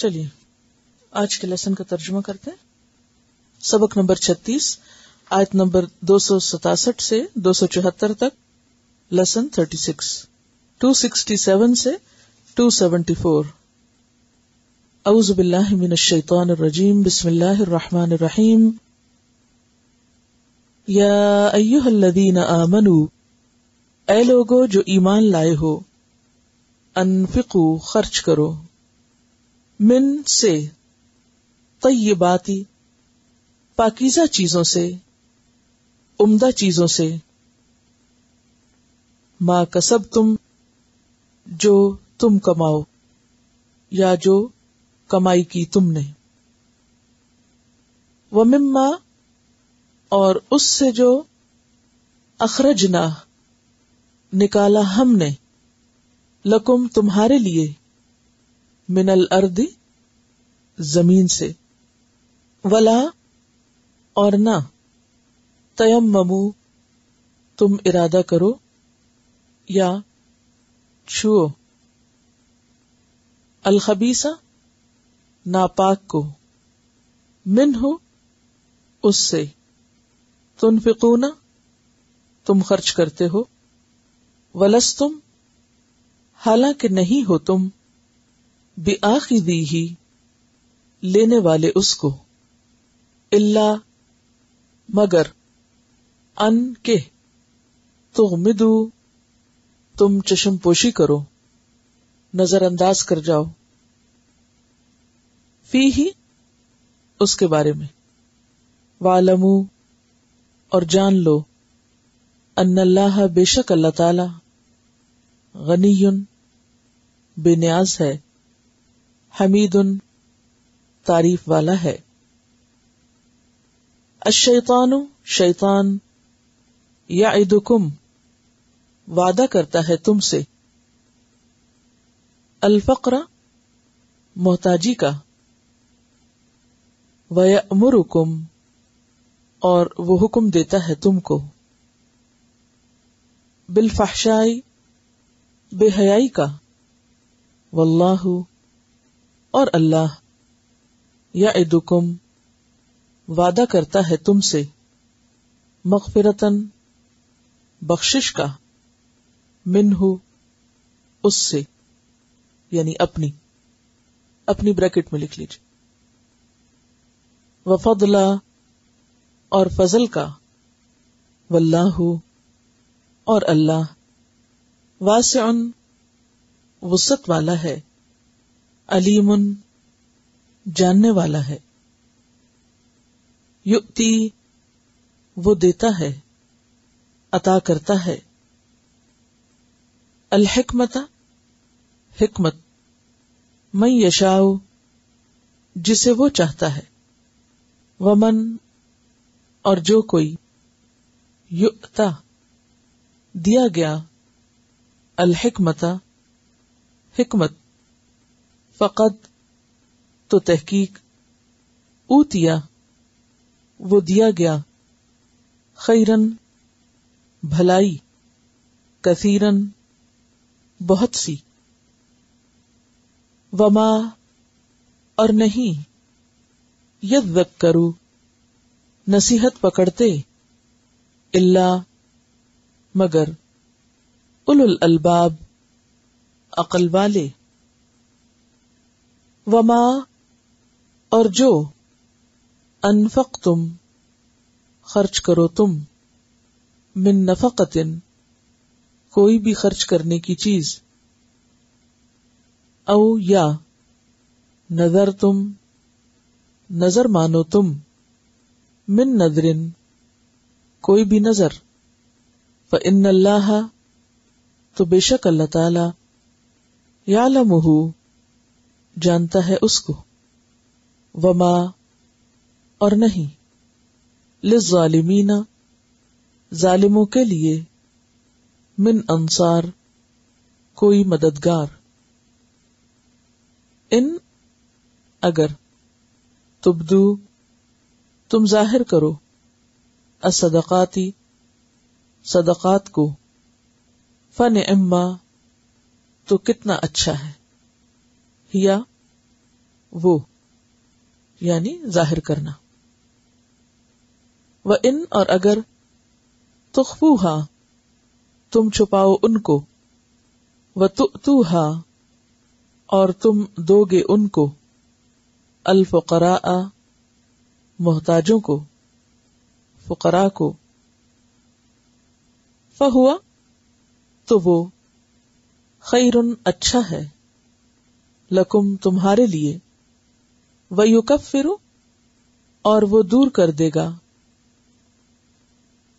چلیے آج کے لیسن کا ترجمہ کرتے ہیں. سبق نمبر 36 آیت نمبر 267 سے 274 تک. لیسن 36 267 سے 274. اعوذ باللہ من الشیطان الرجیم. بسم اللہ الرحمن الرحیم. یا ایھا الذین آمنوا، اے لوگو جو ایمان لائے ہو، انفقوا خرچ کرو، من سے، طیباتی پاکیزہ چیزوں سے، عمدہ چیزوں سے، ما کسبتم جو تم کماؤ یا جو کمائی کی تم نے، ومما اور اس سے جو اخرجنا نکالا ہم نے، لکم تمہارے لیے، من الارض زمین سے، ولا اور نہ، تیممو تم ارادہ کرو یا چھو، الخبیثہ ناپاک کو، منہ اس سے، تنفقون تم خرچ کرتے ہو، ولستم حالانکہ نہیں ہو تم، بآخذیہ لینے والے اس کو، الا مگر، ان کے، تغمدو تم چشم پوشی کرو، نظر انداز کر جاؤ، فیہ اس کے بارے میں، وَاعْلَمُوا اور جان لو، ان اللہ بے شک اللہ تعالی، غنی بے نیاز ہے، حمید تعریف والا ہے. الشیطان شیطان، یعدکم وعدہ کرتا ہے تم سے، الفقر محتاجی کا، ویأمرکم اور وہ حکم دیتا ہے تم کو، بالفحشاء بے حیائی کا، واللہ اور اللہ، یعدکم وعدہ کرتا ہے تم سے، مغفرتن بخشش کا، منہ اس سے، یعنی اپنی بریکٹ میں لکھ لیجیے، وفضلا اور فضل کا، واللہ اور اللہ، واسع وسعت والا ہے، علیم جاننے والا ہے. یؤتی وہ دیتا ہے، عطا کرتا ہے، الحکمت حکمت، من یشاء جسے وہ چاہتا ہے، ومن اور جو کوئی، یؤتا دیا گیا، الحکمت حکمت، فقد تو تحقیق، اوتیا وہ دیا گیا، خیرن بھلائی، کثیرن بہت سی، وما اور نہیں، یذکروا نصیحت پکڑتے، الا مگر، اولو الالباب عقل والے، وما اور جو، انفقتم خرچ کرو تم، من نفقتن کوئی بھی خرچ کرنے کی چیز، او یا، نظر تم نظر مانو تم، من نظرن کوئی بھی نظر، فإن اللہ تو بے شک اللہ تعالی، یعلمہ جانتا ہے اس کو، وما اور نہیں، للظالمین ظالموں کے لیے، من انصار کوئی مددگار، ان اگر، تبدو تم ظاہر کرو، الصدقاتی صدقات کو، فنعما تو کتنا اچھا ہے، ہیا وہ یعنی ظاہر کرنا. وَإِنْ اور اگر تخفوها تم چھپاؤ ان کو، وَتُؤْتُوهَا اور تم دو گے ان کو، الفقراء محتاجوں کو، فقراء کو، فہوا تو وہ خیرن اچھا ہے، لکم تمہارے لیے، ویکفر اور وہ دور کر دے گا،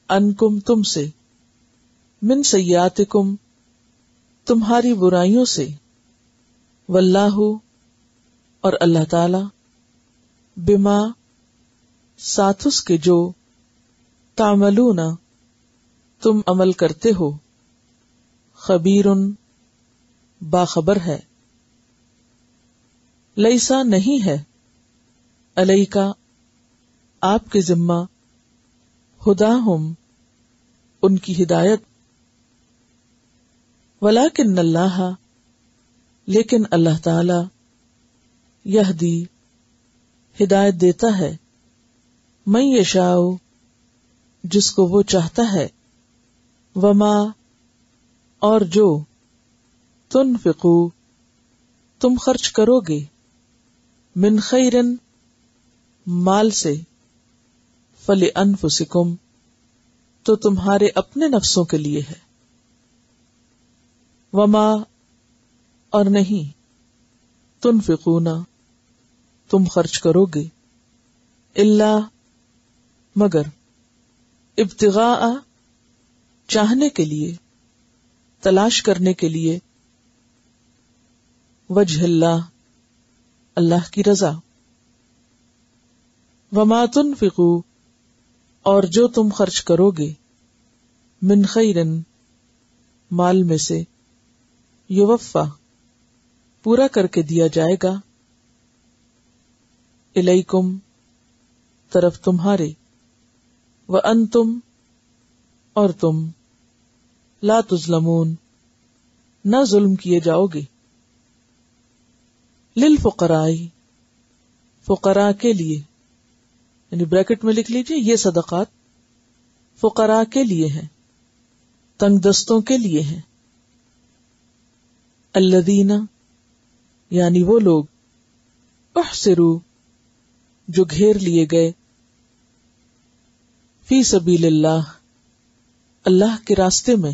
عنکم تم سے، من سیئاتکم تمہاری برائیوں سے، واللہ اور اللہ تعالی، بما ساتھ اس کے جو، تعملون تم عمل کرتے ہو، خبیر باخبر ہے. لیسا نہیں ہے، علیکا آپ کے ذمہ، ہداہم ان کی ہدایت، ولیکن اللہ لیکن اللہ تعالی، یہدی ہدایت دیتا ہے، من یشاء جس کو وہ چاہتا ہے، وما اور جو، تنفقو تم خرچ کرو گے، من خیرن مال سے، فلانفسکم تو تمہارے اپنے نفسوں کے لیے ہے، وما اور نہیں، تنفقون تم خرچ کرو گے، الا مگر، ابتغاء چاہنے کے لیے، تلاش کرنے کے لیے، وجہ اللہ اللہ کی رضا، وما تنفقوا اور جو تم خرچ کرو گے، من خیرن مال میں سے، یوفا پورا کر کے دیا جائے گا، الیکم طرف تمہارے، وانتم اور تم، لا تظلمون نہ ظلم کیے جاؤ گے. للفقراء فقراء کے لیے، یعنی بریکٹ میں لکھ لیجئے یہ صدقات فقراء کے لیے ہیں، تنگ دستوں کے لیے ہیں. الذین یعنی وہ لوگ، احصروا جو گھیر لیے گئے، فی سبیل اللہ اللہ کے راستے میں،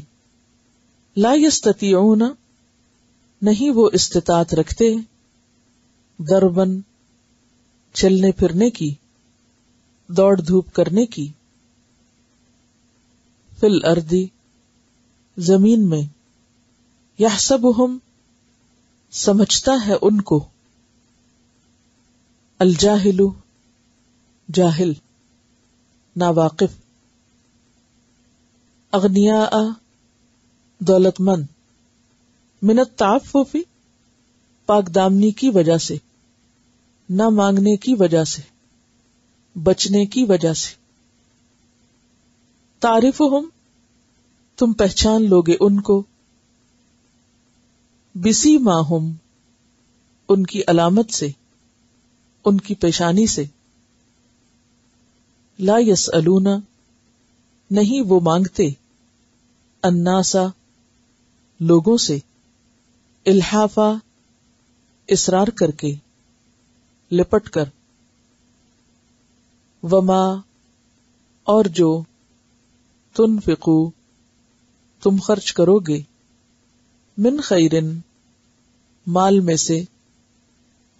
لا یستطیعون نہیں وہ استطاعت رکھتے، ضربن چلنے پھرنے کی، دوڑ دھوپ کرنے کی، فی الارض زمین میں، یحسبہم سمجھتا ہے ان کو، الجاہل جاہل ناواقف، اغنیاء دولت مند، من التعفف پاک دامنی کی وجہ سے، نہ مانگنے کی وجہ سے، بچنے کی وجہ سے. تعرفہم تم پہچان لوگے ان کو، بسیماہم ان کی علامت سے، ان کی پیشانی سے، لا یسألون نہیں وہ مانگتے، الناسا لوگوں سے، الحافا اصرار کر کے، لپٹ کر، وما اور جو، تنفقو تم خرچ کرو گے، من خیرن مال میں سے،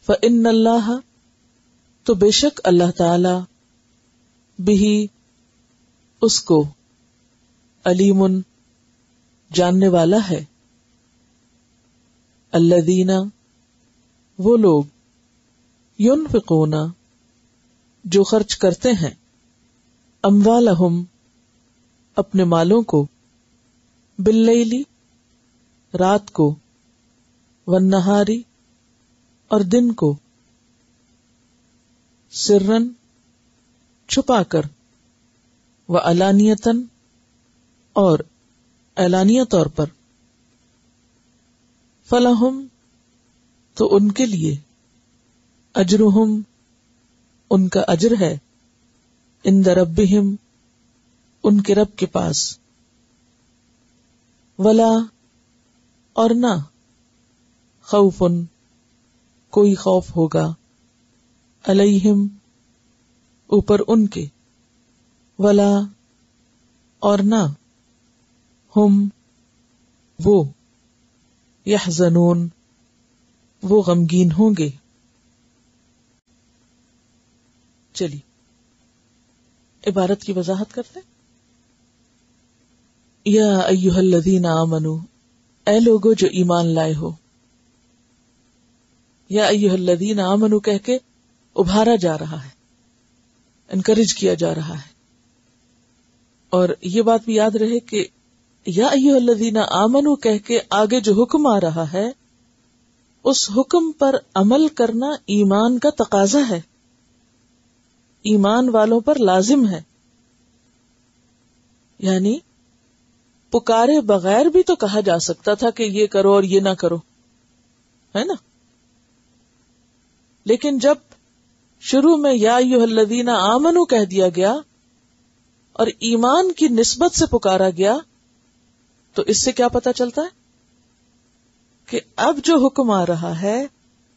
فإن اللہ تو بے شک اللہ تعالی، بہی اس کو، علیم جاننے والا ہے. الذین وہ لوگ، ينفقون جو خرچ کرتے ہیں، اموالہم اپنے مالوں کو، باللیل رات کو، والنہار اور دن کو، سرن چھپا کر، وعلانیتاً اور اعلانیہ طور پر، فلہم تو ان کے لیے، اجرہم ان کا اجر ہے، عند ربہم ان کے رب کے پاس، ولا اور نہ خوف کوئی خوف ہوگا، علیہم اوپر ان کے، ولا اور نہ ہم وہ یحزنون وہ غمگین ہوں گے. چلیے عبارت کی وضاحت کرتے. یا ایھا الذین آمنوا اے لوگو جو ایمان لائے ہو. یا ایھا الذین آمنوا کہہ کے ابھارا جا رہا ہے، انکریج کیا جا رہا ہے. اور یہ بات بھی یاد رہے کہ یا ایھا الذین آمنوا کہہ کے آگے جو حکم آ رہا ہے اس حکم پر عمل کرنا ایمان کا تقاضا ہے، ایمان والوں پر لازم ہے. یعنی پکارے بغیر بھی تو کہا جا سکتا تھا کہ یہ کرو اور یہ نہ کرو، ہے نا؟ لیکن جب شروع میں یا ایھا الذین آمنوا کہہ دیا گیا اور ایمان کی نسبت سے پکارا گیا تو اس سے کیا پتا چلتا ہے کہ اب جو حکم آ رہا ہے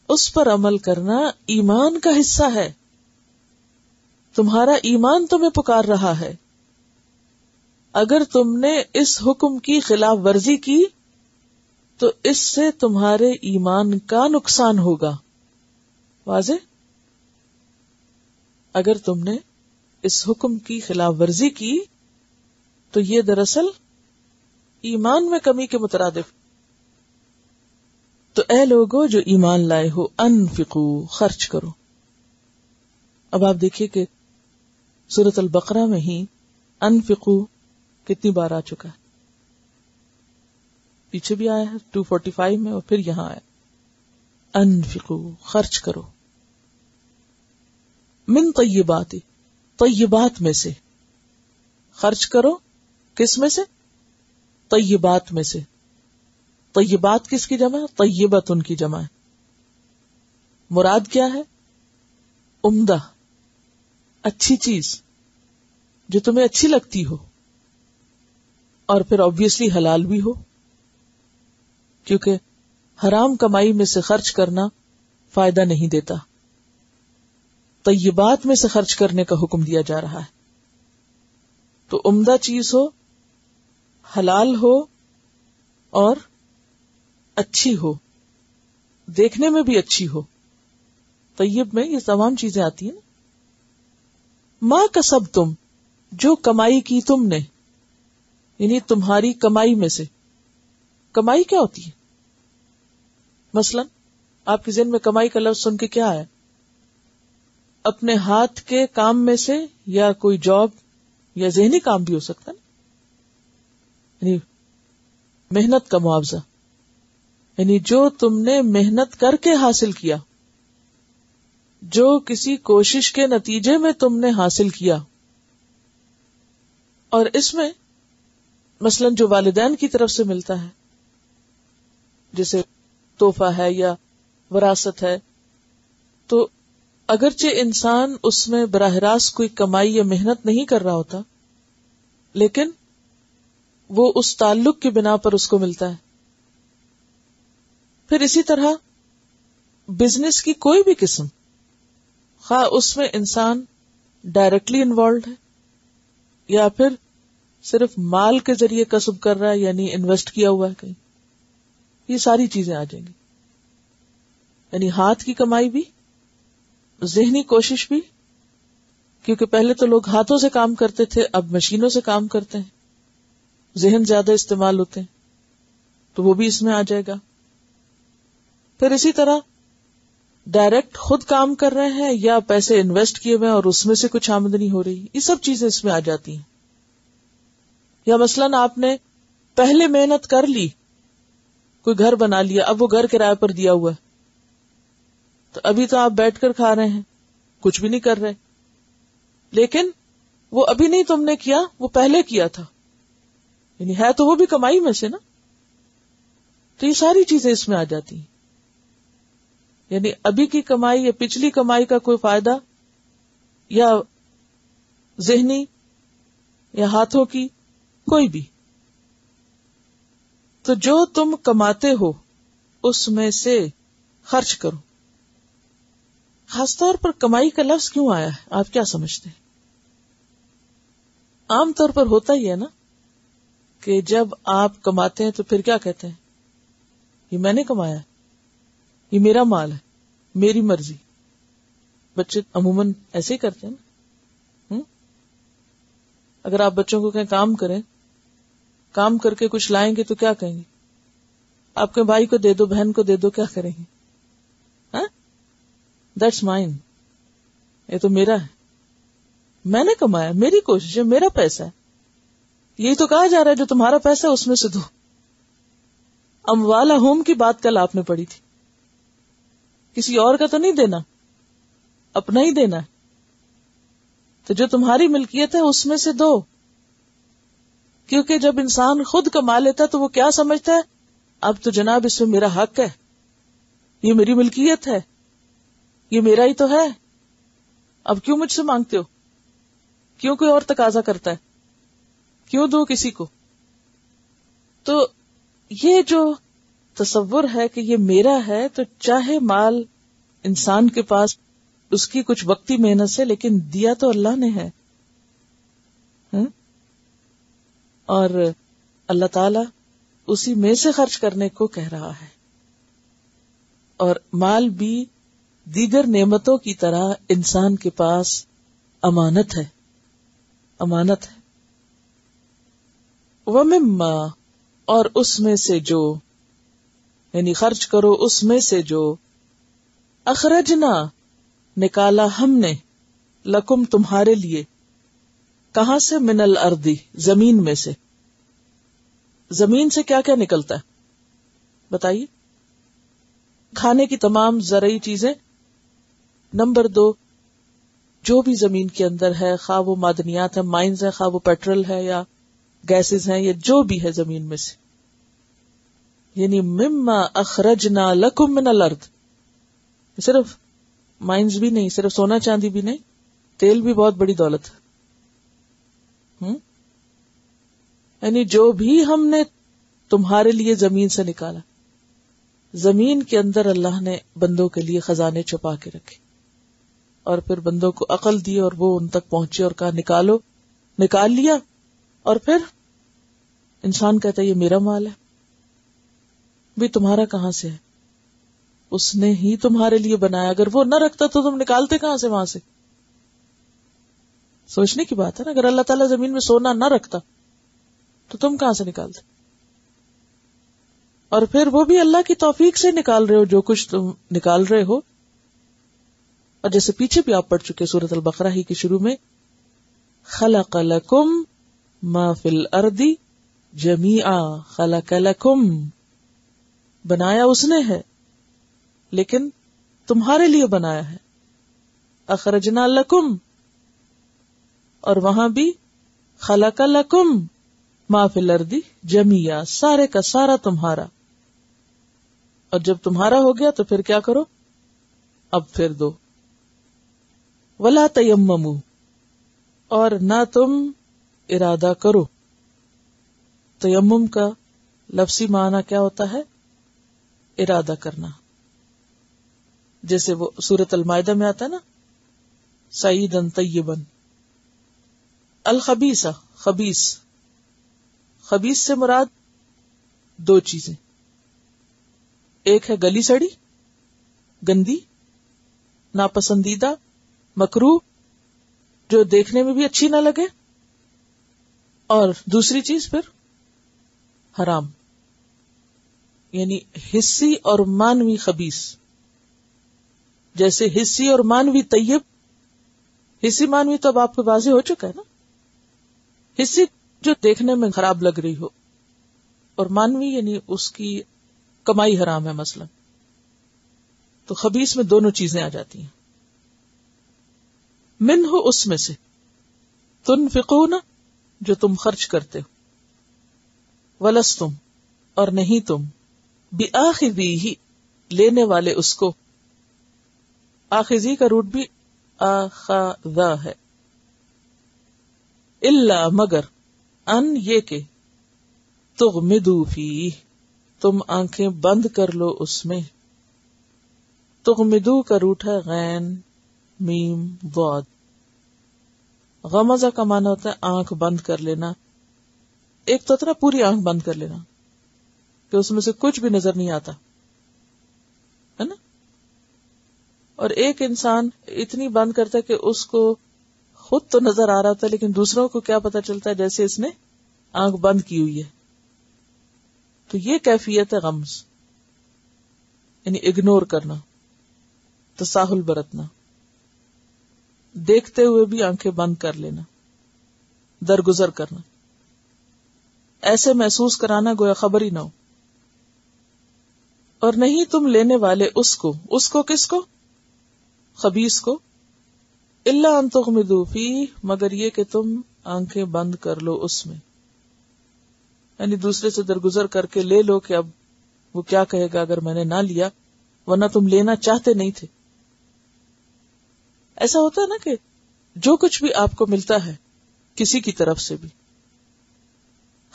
اس پر عمل کرنا ایمان کا حصہ ہے. تمہارا ایمان تمہیں پکار رہا ہے. اگر تم نے اس حکم کی خلاف ورزی کی تو اس سے تمہارے ایمان کا نقصان ہوگا. واضح؟ اگر تم نے اس حکم کی خلاف ورزی کی تو یہ دراصل ایمان میں کمی کے مترادف. تو اے لوگو جو ایمان لائے ہو انفقو خرچ کرو. اب آپ دیکھیے کہ سورۃ البقرہ میں ہی انفقو کتنی بار آ چکا ہے. پیچھے بھی آیا ہے 245 میں اور پھر یہاں آیا انفقو خرچ کرو. من طیبات طیبات میں سے خرچ کرو. کس میں سے؟ طیبات میں سے. طیبات کس کی جمع ہے؟ طیبت ان کی جمع ہے. مراد کیا ہے؟ عمدہ اچھی چیز جو تمہیں اچھی لگتی ہو اور پھر آبویسلی حلال بھی ہو، کیونکہ حرام کمائی میں سے خرچ کرنا فائدہ نہیں دیتا. طیبات میں سے خرچ کرنے کا حکم دیا جا رہا ہے. تو عمدہ چیز ہو، حلال ہو اور اچھی ہو، دیکھنے میں بھی اچھی ہو. طیب میں یہ تمام چیزیں آتی ہیں نا. ما کسبتم جو کمائی کی تم نے، یعنی تمہاری کمائی میں سے. کمائی کیا ہوتی ہے؟ مثلا آپ کے ذہن میں کمائی کا لفظ سن کے کیا آیا؟ اپنے ہاتھ کے کام میں سے، یا کوئی جاب یا ذہنی کام بھی ہو سکتا ہے نا. یعنی محنت کا معاوضہ، یعنی جو تم نے محنت کر کے حاصل کیا، جو کسی کوشش کے نتیجے میں تم نے حاصل کیا. اور اس میں مثلا جو والدین کی طرف سے ملتا ہے، جیسے تحفہ ہے یا وراثت ہے، تو اگرچہ انسان اس میں براہ راست کوئی کمائی یا محنت نہیں کر رہا ہوتا، لیکن وہ اس تعلق کی بنا پر اس کو ملتا ہے. پھر اسی طرح بزنس کی کوئی بھی قسم، خواہ اس میں انسان ڈائریکٹلی انوالوڈ ہے یا پھر صرف مال کے ذریعے کسب کر رہا ہے، یعنی انویسٹ کیا ہوا ہے کہیں، یہ ساری چیزیں آ جائیں گی. یعنی ہاتھ کی کمائی بھی، ذہنی کوشش بھی، کیونکہ پہلے تو لوگ ہاتھوں سے کام کرتے تھے، اب مشینوں سے کام کرتے ہیں، ذہن زیادہ استعمال ہوتے ہیں، تو وہ بھی اس میں آ جائے گا. پھر اسی طرح ڈائریکٹ خود کام کر رہے ہیں یا پیسے انویسٹ کیے ہوئے اور اس میں سے کچھ آمدنی ہو رہی، یہ سب چیزیں اس میں آ جاتی ہیں. یا مثلاً آپ نے پہلے محنت کر لی، کوئی گھر بنا لیا، اب وہ گھر کرائے پر دیا ہوا ہے، تو ابھی تو آپ بیٹھ کر کھا رہے ہیں، کچھ بھی نہیں کر رہے، لیکن وہ ابھی نہیں تم نے کیا، وہ پہلے کیا تھا، یعنی ہے تو وہ بھی کمائی میں سے نا. تو یہ ساری چیزیں اس میں آ جاتی ہیں. یعنی ابھی کی کمائی یا پچھلی کمائی کا کوئی فائدہ، یا ذہنی یا ہاتھوں کی، کوئی بھی. تو جو تم کماتے ہو اس میں سے خرچ کرو. خاص طور پر کمائی کا لفظ کیوں آیا ہے؟ آپ کیا سمجھتے ہیں؟ عام طور پر ہوتا ہی ہے نا کہ جب آپ کماتے ہیں تو پھر کیا کہتے ہیں؟ یہ میں نے کمایا ہے، یہ میرا مال ہے، میری مرضی. بچے عموماً ایسے ہی کرتے ہیں نا. اگر آپ بچوں کو کہیں کام کریں، کام کر کے کچھ لائیں گے تو کیا کہیں گے؟ آپ کے بھائی کو دے دو، بہن کو دے دو، کیا کریں گے؟ دیٹس مائن، یہ تو میرا ہے، میں نے کمایا، میری کوشش ہے، میرا پیسہ ہے. یہی تو کہا جا رہا ہے جو تمہارا پیسہ ہے اس میں سے دو. اموالہم کی بات کل آپ نے پڑھی تھی، کسی اور کا تو نہیں دینا، اپنا ہی دینا ہے. تو جو تمہاری ملکیت ہے اس میں سے دو. کیونکہ جب انسان خود کما لیتا ہے تو وہ کیا سمجھتا ہے؟ اب تو جناب اس میں میرا حق ہے، یہ میری ملکیت ہے، یہ میرا ہی تو ہے، اب کیوں مجھ سے مانگتے ہو؟ کیوں کوئی اور تقاضا کرتا ہے؟ کیوں دوں کسی کو؟ تو یہ جو تصور ہے کہ یہ میرا ہے، تو چاہے مال انسان کے پاس اس کی کچھ وقتی محنت سے، لیکن دیا تو اللہ نے ہے. اور اللہ تعالی اسی میں سے خرچ کرنے کو کہہ رہا ہے. اور مال بھی دیگر نعمتوں کی طرح انسان کے پاس امانت ہے، امانت ہے. وَمِمَّا، اور اس میں سے جو، یعنی خرچ کرو اس میں سے جو، اخرجنا، نکالا ہم نے، لکم تمہارے لیے، کہاں سے؟ من الارض، زمین میں سے. زمین سے کیا کیا نکلتا ہے بتائیے؟ کھانے کی تمام زرعی چیزیں. نمبر 2، جو بھی زمین کے اندر ہے، خواہ وہ معدنیات ہیں، مائنز ہیں، خواہ وہ پیٹرول ہے یا گیسز ہیں، یا جو بھی ہے زمین میں سے. یعنی مما اخرجنا لکم من الارض. صرف مائنز بھی نہیں، صرف سونا چاندی بھی نہیں، تیل بھی بہت بڑی دولت ہے. یعنی جو بھی ہم نے تمہارے لیے زمین سے نکالا. زمین کے اندر اللہ نے بندوں کے لیے خزانے چھپا کے رکھے، اور پھر بندوں کو عقل دی اور وہ ان تک پہنچے اور کہا نکالو، نکال لیا. اور پھر انسان کہتا ہے یہ میرا مال ہے. بھی تمہارا کہاں سے ہے؟ اس نے ہی تمہارے لیے بنایا. اگر وہ نہ رکھتا تو تم نکالتے کہاں سے وہاں سے؟ سوچنے کی بات ہے نا. اگر اللہ تعالیٰ زمین میں سونا نہ رکھتا تو تم کہاں سے نکالتے؟ اور پھر وہ بھی اللہ کی توفیق سے نکال رہے ہو جو کچھ تم نکال رہے ہو. اور جیسے پیچھے بھی آپ پڑھ چکے سورۃ البقرہ ہی کے شروع میں، خلق لکم ما فی الارض جمیعا، خلق لکم، بنایا اس نے ہے لیکن تمہارے لیے بنایا ہے. اخرجنا لکم، اور وہاں بھی خلق لکم ما فی الارض جمیعا، سارے کا سارا تمہارا. اور جب تمہارا ہو گیا تو پھر کیا کرو؟ اب پھر دو. ولا تیمموا، اور نہ تم ارادہ کرو. تیمم کا لفظی معنی کیا ہوتا ہے؟ ارادہ کرنا. جیسے وہ سورۃ المائدہ میں آتا ہے نا، سعیدن طیبن. الخبیثہ، خبیث، خبیث سے مراد 2 چیزیں. ایک ہے گلی سڑی، گندی، ناپسندیدہ، مکروہ، جو دیکھنے میں بھی اچھی نہ لگے. اور دوسری چیز پھر حرام، یعنی حسی اور مانوی خبیث. جیسے حسی اور مانوی طیب، حسی مانوی تو اب آپ کو واضح ہو چکا ہے نا. حسی جو دیکھنے میں خراب لگ رہی ہو، اور مانوی یعنی اس کی کمائی حرام ہے مثلا. تو خبیث میں دونوں چیزیں آ جاتی ہیں. منہ، اس میں سے، تنفقون، جو تم خرچ کرتے ہو، ولستم، اور نہیں تم، بآخذیہ، لینے والے اس کو، آخذی کا روٹ بھی آخذا ہے. الا مگر، ان یہ کہ، تغمدو فیہ تم آنکھیں بند کر لو اس میں. تغمدو کا روٹ ہے غین میم ضاد. غمزہ کا معنی ہوتا ہے آنکھ بند کر لینا. ایک تو اتنا پوری آنکھ بند کر لینا کہ اس میں سے کچھ بھی نظر نہیں آتا ہے نا، اور ایک انسان اتنی بند کرتا ہے کہ اس کو خود تو نظر آ رہا تھا لیکن دوسروں کو کیا پتا چلتا ہے جیسے اس نے آنکھ بند کی ہوئی ہے. تو یہ کیفیت ہے غمز، یعنی اگنور کرنا، تساہل برتنا، دیکھتے ہوئے بھی آنکھیں بند کر لینا، درگزر کرنا، ایسے محسوس کرانا گویا خبر ہی نہ ہو. اور نہیں تم لینے والے اس کو کس کو؟ خبیث کو. الا ان تغمدوا فیہ مگر یہ کہ تم آنکھیں بند کر لو اس میں، یعنی دوسرے سے درگزر کر کے لے لو کہ اب وہ کیا کہے گا اگر میں نے نہ لیا، ورنہ تم لینا چاہتے نہیں تھے. ایسا ہوتا ہے نا کہ جو کچھ بھی آپ کو ملتا ہے کسی کی طرف سے بھی،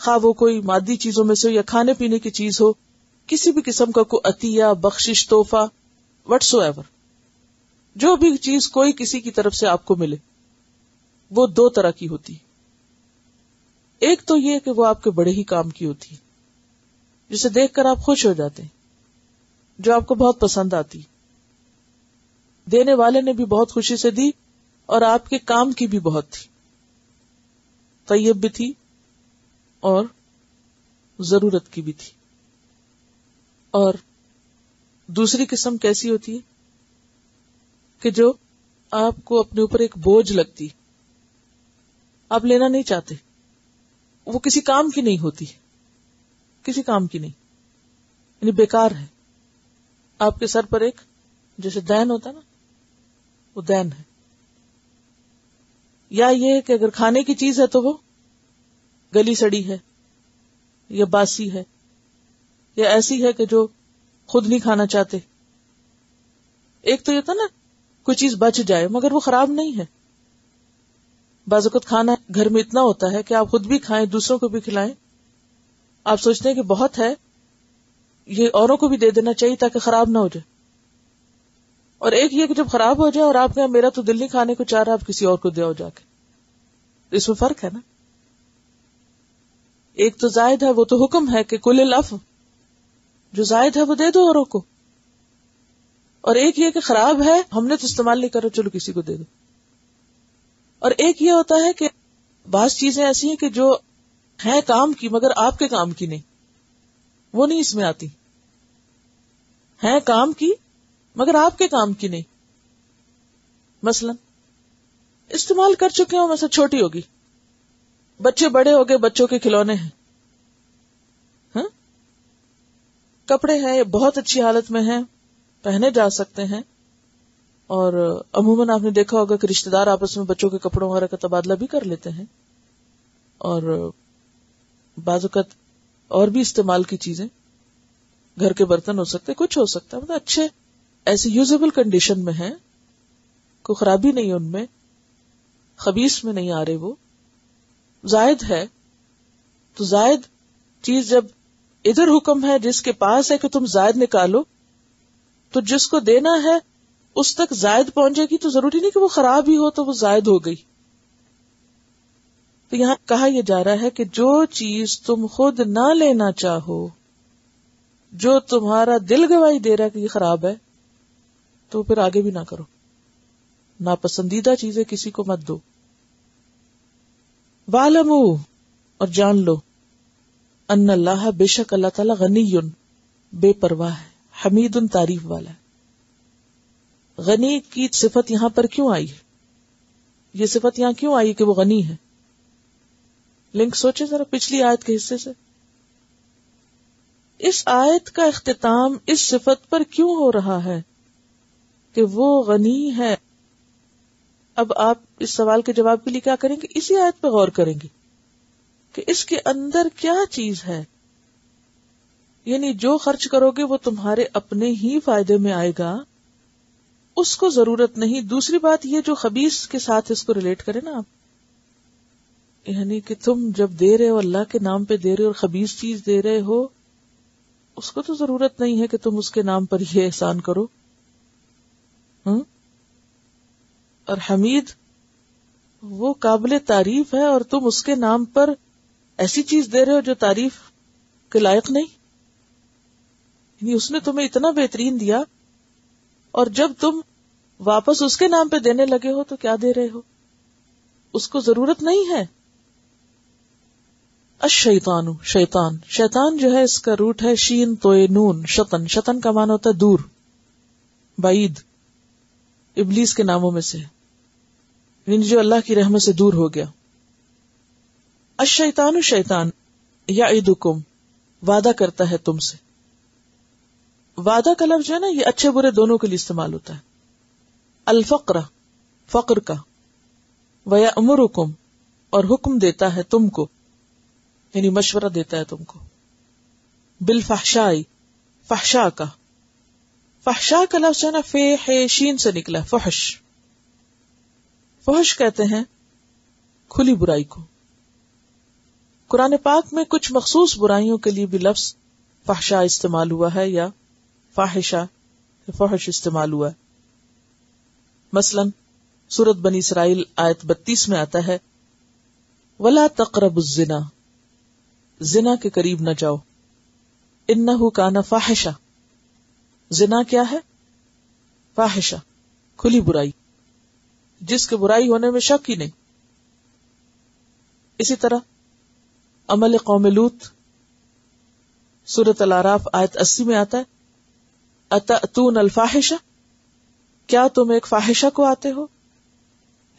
خواہ وہ کوئی مادی چیزوں میں سے ہو یا کھانے پینے کی چیز ہو، کسی بھی قسم کا کوئی عطیہ، بخشش، تحفہ، وٹس ایور، جو بھی چیز کوئی کسی کی طرف سے آپ کو ملے، وہ دو طرح کی ہوتی ہے. ایک تو یہ کہ وہ آپ کے بڑے ہی کام کی ہوتی ہے، جسے دیکھ کر آپ خوش ہو جاتے ہیں، جو آپ کو بہت پسند آتی، دینے والے نے بھی بہت خوشی سے دی اور آپ کے کام کی بھی بہت تھی، طیب بھی تھی اور ضرورت کی بھی تھی. اور دوسری قسم کیسی ہوتی ہے کہ جو آپ کو اپنے اوپر ایک بوجھ لگتی، آپ لینا نہیں چاہتے، وہ کسی کام کی نہیں ہوتی، کسی کام کی نہیں، یعنی بیکار ہے. آپ کے سر پر ایک جیسے دین ہوتا نا، وہ دین ہے. یا یہ کہ اگر کھانے کی چیز ہے تو وہ گلی سڑی ہے یا باسی ہے یا ایسی ہے کہ جو خود نہیں کھانا چاہتے. ایک تو یہ تھا نا کوئی چیز بچ جائے مگر وہ خراب نہیں ہے. بعض اوقات کھانا گھر میں اتنا ہوتا ہے کہ آپ خود بھی کھائیں، دوسروں کو بھی کھلائیں، آپ سوچتے ہیں کہ بہت ہے، یہ اوروں کو بھی دے دینا چاہیے تاکہ خراب نہ ہو جائے. اور ایک یہ کہ جب خراب ہو جائے اور آپ کہیں میرا تو دل نہیں کھانے کو چاہ رہا، آپ کسی اور کو دے جا کے. اس میں فرق ہے نا. ایک تو زائد ہے، وہ تو حکم ہے کہ کل العف، جو زائد ہے وہ دے دو اوروں کو. اور ایک یہ کہ خراب ہے، ہم نے تو استعمال نہیں کرو، چلو کسی کو دے دو. اور ایک یہ ہوتا ہے کہ بعض چیزیں ایسی ہیں کہ جو ہیں کام کی مگر آپ کے کام کی نہیں، وہ نہیں اس میں آتی. ہیں کام کی مگر آپ کے کام کی نہیں. مثلا استعمال کر چکے ہو، مثلا چھوٹی ہوگی، بچے بڑے ہو گئے، بچوں کے کھلونے ہیں، ہاں کپڑے ہیں، بہت اچھی حالت میں ہیں، پہنے جا سکتے ہیں. اور عموماً آپ نے دیکھا ہوگا کہ رشتہ دار آپس میں بچوں کے کپڑوں وغیرہ کا تبادلہ بھی کر لیتے ہیں. اور بعض اوقات اور بھی استعمال کی چیزیں، گھر کے برتن ہو سکتے، کچھ ہو سکتا ہے، مطلب اچھے ایسے یوزیبل کنڈیشن میں ہیں، کوئی خرابی نہیں ان میں، خبیث میں نہیں آ رہے. وہ زائد ہے تو زائد چیز جب ادھر حکم ہے جس کے پاس ہے کہ تم زائد نکالو، تو جس کو دینا ہے اس تک زائد پہنچے گی، تو ضروری نہیں کہ وہ خراب ہی ہو تو وہ زائد ہو گئی. تو یہاں کہا یہ جا رہا ہے کہ جو چیز تم خود نہ لینا چاہو، جو تمہارا دل گواہی دے رہا ہے کہ یہ خراب ہے، تو پھر آگے بھی نہ کرو. ناپسندیدہ چیزیں کسی کو مت دو. وَاعْلَمُوا اور جان لو، ان اللہ بے شک اللہ تعالی غنی بے پرواہ ہے، حمید تعریف والا ہے. غنی کی صفت یہاں پر کیوں آئی ہے؟ یہ صفت یہاں کیوں آئی کہ وہ غنی ہے؟ لنک سوچے ذرا پچھلی آیت کے حصے سے. اس آیت کا اختتام اس صفت پر کیوں ہو رہا ہے کہ وہ غنی ہے؟ اب آپ اس سوال کے جواب کے لیے کیا کریں گے؟ اسی آیت پہ غور کریں گے کہ اس کے اندر کیا چیز ہے. یعنی جو خرچ کرو گے وہ تمہارے اپنے ہی فائدے میں آئے گا، اس کو ضرورت نہیں. دوسری بات یہ جو خبیث کے ساتھ اس کو ریلیٹ کرے نا آپ، یعنی کہ تم جب دے رہے ہو اللہ کے نام پہ دے رہے ہو اور خبیث چیز دے رہے ہو، اس کو تو ضرورت نہیں ہے کہ تم اس کے نام پر یہ احسان کرو. اور حمید وہ قابل تعریف ہے اور تم اس کے نام پر ایسی چیز دے رہے ہو جو تعریف کے لائق نہیں. یعنی اس نے تمہیں اتنا بہترین دیا اور جب تم واپس اس کے نام پہ دینے لگے ہو تو کیا دے رہے ہو؟ اس کو ضرورت نہیں ہے. الشیطان، شیطان جو ہے اس کا روٹ ہے شین توئے نون شطن. شطن کا معنی ہوتا ہے دور، بعید. ابلیس کے ناموں میں سے یعنی جو اللہ کی رحمت سے دور ہو گیا. الشیطان، شیطان یعدکم وعدہ کرتا ہے تم سے. وعدہ کا لفظ جو ہے نا یہ اچھے برے دونوں کے لیے استعمال ہوتا ہے. الفقر، فقر کا. ویأمرکم اور حکم دیتا ہے تم کو، یعنی مشورہ دیتا ہے تم کو. بالفحشاء، فحشاء کا. فحشاء کا لفظ ہے نا فحشین سے نکلا. فحش، فحش کہتے ہیں کھلی برائی کو. قرآن پاک میں کچھ مخصوص برائیوں کے لیے بھی لفظ فحشاء استعمال ہوا ہے یا فاحشہ، فحش استعمال ہوا ہے. مثلا سورۃ بنی اسرائیل آیت 32 میں آتا ہے وَلَا تَقْرَبُوا الزِّنَا، زنا کے قریب نہ جاؤ. اِنَّهُ كَانَ فَاحِشَةً، زنا کیا ہے؟ فاحشہ، کھلی برائی جس کے برائی ہونے میں شک ہی نہیں. اسی طرح عمل قوم لوط سورۃ الاعراف آیت 80 میں آتا ہے اتأتون الفاحشہ، کیا تم ایک فاحشہ کو آتے ہو،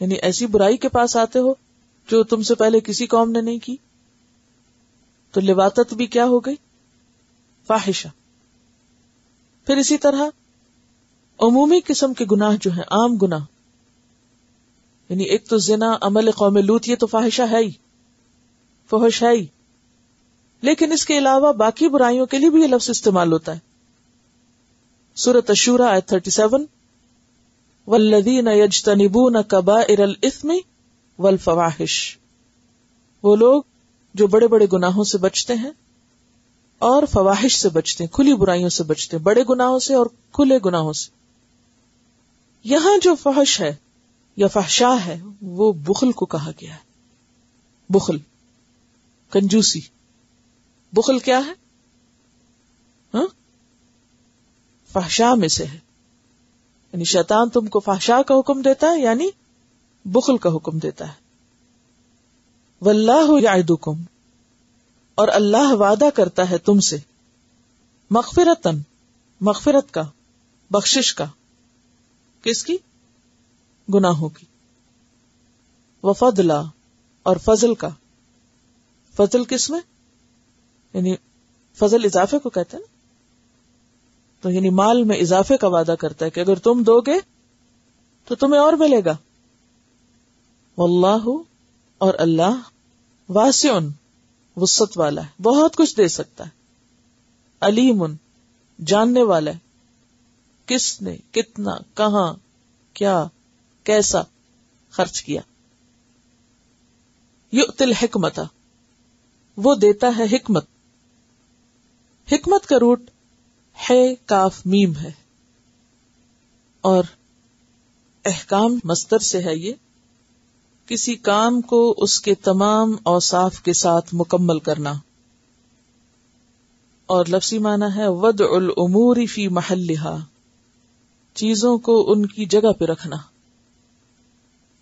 یعنی ایسی برائی کے پاس آتے ہو جو تم سے پہلے کسی قوم نے نہیں کی. تو لواطت بھی کیا ہو گئی؟ فاحشہ. پھر اسی طرح عمومی قسم کے گناہ جو ہیں، عام گناہ، یعنی ایک تو زنا، عمل قوم لوط، یہ تو فاحشہ ہے ہی، فحش ہے ہی، لیکن اس کے علاوہ باقی برائیوں کے لیے بھی یہ لفظ استعمال ہوتا ہے. سورۃ الشورى آیت 37 والذین یجتنبون کبائر الاثم والفواحش، وہ لوگ جو بڑے بڑے گناہوں سے بچتے ہیں اور فواحش سے بچتے ہیں، کھلی برائیوں سے بچتے ہیں، بڑے گناہوں سے اور کھلے گناہوں سے. یہاں جو فحش ہے یا فحشاء ہے وہ بخل کو کہا گیا ہے. بخل، کنجوسی. بخل کیا ہے؟ فحشاء میں سے ہے. یعنی شیطان تم کو فحشاء کا حکم دیتا ہے، یعنی بخل کا حکم دیتا ہے. واللہ یعدکم، اور اللہ وعدہ کرتا ہے تم سے، مغفرتن، مغفرت کا، بخشش کا. کس کی؟ گناہوں کی. وفضلا، اور فضل کا. فضل کس میں؟ یعنی فضل اضافے کو کہتے ہیں نا، تو یعنی مال میں اضافے کا وعدہ کرتا ہے کہ اگر تم دو گے تو تمہیں اور ملے گا. واللہ، اور اللہ، واسع، وسعت والا ہے، بہت کچھ دے سکتا ہے. علیم، جاننے والا ہے، کس نے کتنا، کہاں، کیا، کیسا خرچ کیا. یؤتی الحکمت، وہ دیتا ہے حکمت. حکمت کا روٹ ہے کاف میم ہے اور احکام مصدر سے ہے. یہ کسی کام کو اس کے تمام اوصاف کے ساتھ مکمل کرنا، اور لفظی معنی ہے وضع الامور فی محلہا، چیزوں کو ان کی جگہ پہ رکھنا،